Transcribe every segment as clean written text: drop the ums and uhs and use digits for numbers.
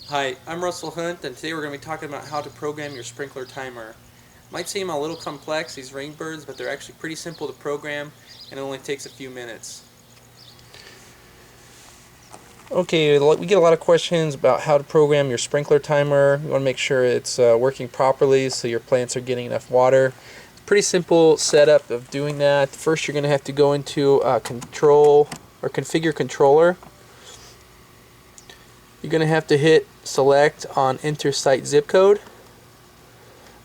Hi, I'm Russell Hunt, and today we're going to be talking about how to program your sprinkler timer. Might seem a little complex, these Rainbirds, but they're actually pretty simple to program, and it only takes a few minutes. Okay, we get a lot of questions about how to program your sprinkler timer. You want to make sure it's working properly so your plants are getting enough water. Pretty simple setup of doing that. First, you're going to have to go into control or configure controller. You're going to have to hit select on enter site zip code.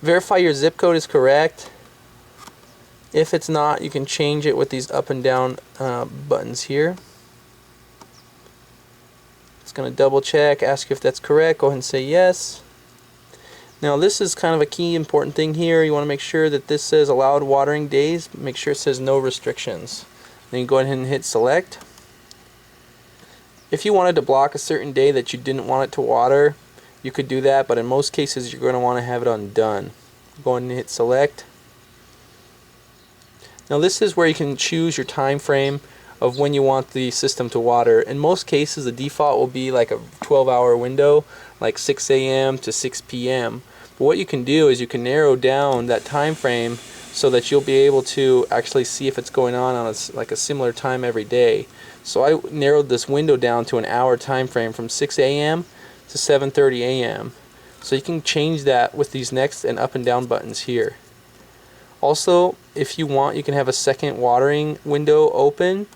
Verify your zip code is correct. If it's not, you can change it with these up and down buttons here. It's going to double check, ask you if that's correct. Go ahead and say yes. Now this is kind of a key important thing here. You want to make sure that this says allowed watering days. Make sure it says no restrictions. Then you go ahead and hit select. If you wanted to block a certain day that you didn't want it to water, you could do that, but in most cases you're going to want to have it on done. Go ahead and hit select. Now this is where you can choose your time frame of when you want the system to water. In most cases the default will be like a 12-hour window, like 6 a.m. to 6 p.m. But what you can do is you can narrow down that time frame so that you'll be able to actually see if it's going on like a similar time every day. So I narrowed this window down to an hour time frame from 6 a.m. to 7:30 a.m. So you can change that with these next and up and down buttons here. Also, if you want, you can have a second watering window open,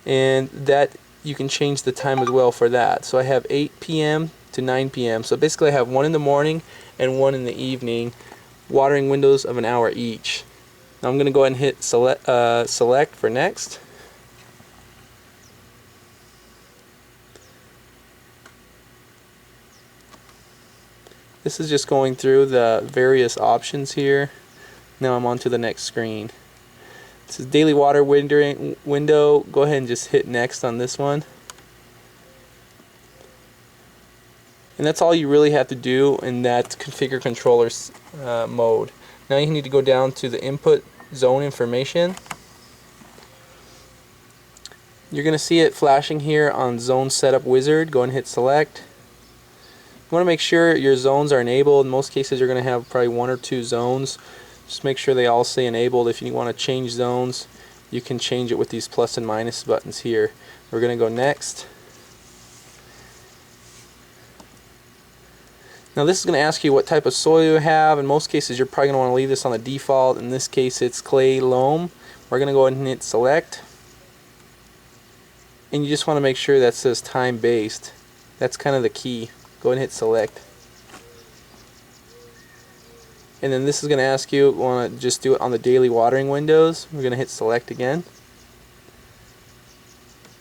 and that you can change the time as well for that. So I have 8 p.m. to 9 p.m. So basically I have one in the morning and one in the evening, watering windows of an hour each. Now I'm going to go ahead and hit select for next. This is just going through the various options here. Now I'm on to the next screen. This is daily water window. Go ahead and just hit next on this one. And that's all you really have to do in that configure controller mode. Now you need to go down to the input zone information. You're going to see it flashing here on zone setup wizard. Go ahead and hit select. You want to make sure your zones are enabled. In most cases you're going to have probably one or two zones. Just make sure they all say enabled. If you want to change zones, you can change it with these plus and minus buttons here. We're going to go next. Now this is going to ask you what type of soil you have. In most cases you're probably going to want to leave this on the default. In this case it's clay loam. We're going to go ahead and hit select. And you just want to make sure that says time based. That's kind of the key. Go ahead and hit select. And then this is going to ask you, want to just do it on the daily watering windows. We're going to hit select again.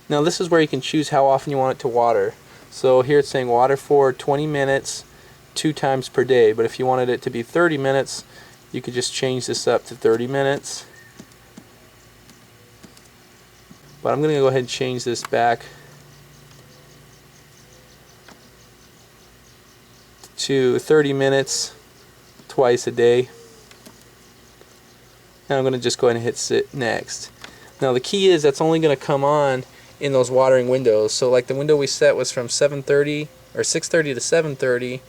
Now this is where you can choose how often you want it to water. So here it's saying water for 20 minutes 2 times per day, but if you wanted it to be 30 minutes you could just change this up to 30 minutes. But I'm going to go ahead and change this back to 30 minutes twice a day. And I'm going to just go ahead and hit sit next. Now the key is that's only going to come on in those watering windows. So like the window we set was from 7:30 or 6:30 to 7:30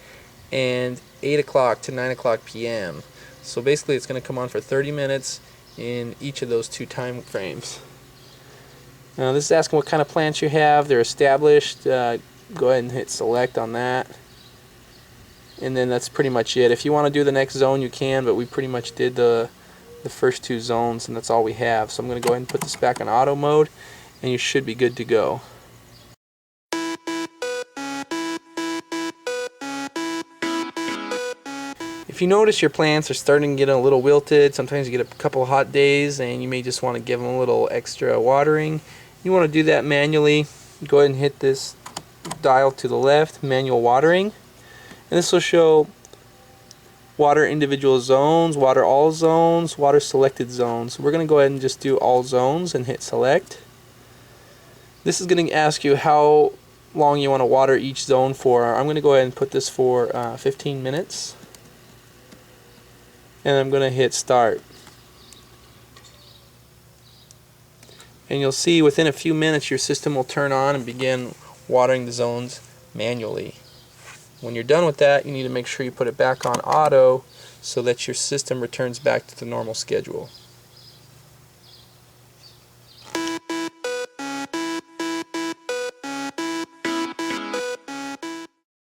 and 8 o'clock to 9 o'clock p.m. So basically it's going to come on for 30 minutes in each of those 2 time frames. Now this is asking what kind of plants you have. They're established. Go ahead and hit select on that. And then that's pretty much it. If you want to do the next zone you can, but we pretty much did the first 2 zones and that's all we have. So I'm going to go ahead and put this back on auto mode and you should be good to go. If you notice your plants are starting to get a little wilted, sometimes you get a couple of hot days and you may just want to give them a little extra watering. You want to do that manually. Go ahead and hit this dial to the left, manual watering. And this will show water individual zones, water all zones, water selected zones. We're going to go ahead and just do all zones and hit select. This is going to ask you how long you want to water each zone for. I'm going to go ahead and put this for 15 minutes. And I'm going to hit start. And you'll see within a few minutes your system will turn on and begin watering the zones manually. When you're done with that, you need to make sure you put it back on auto so that your system returns back to the normal schedule.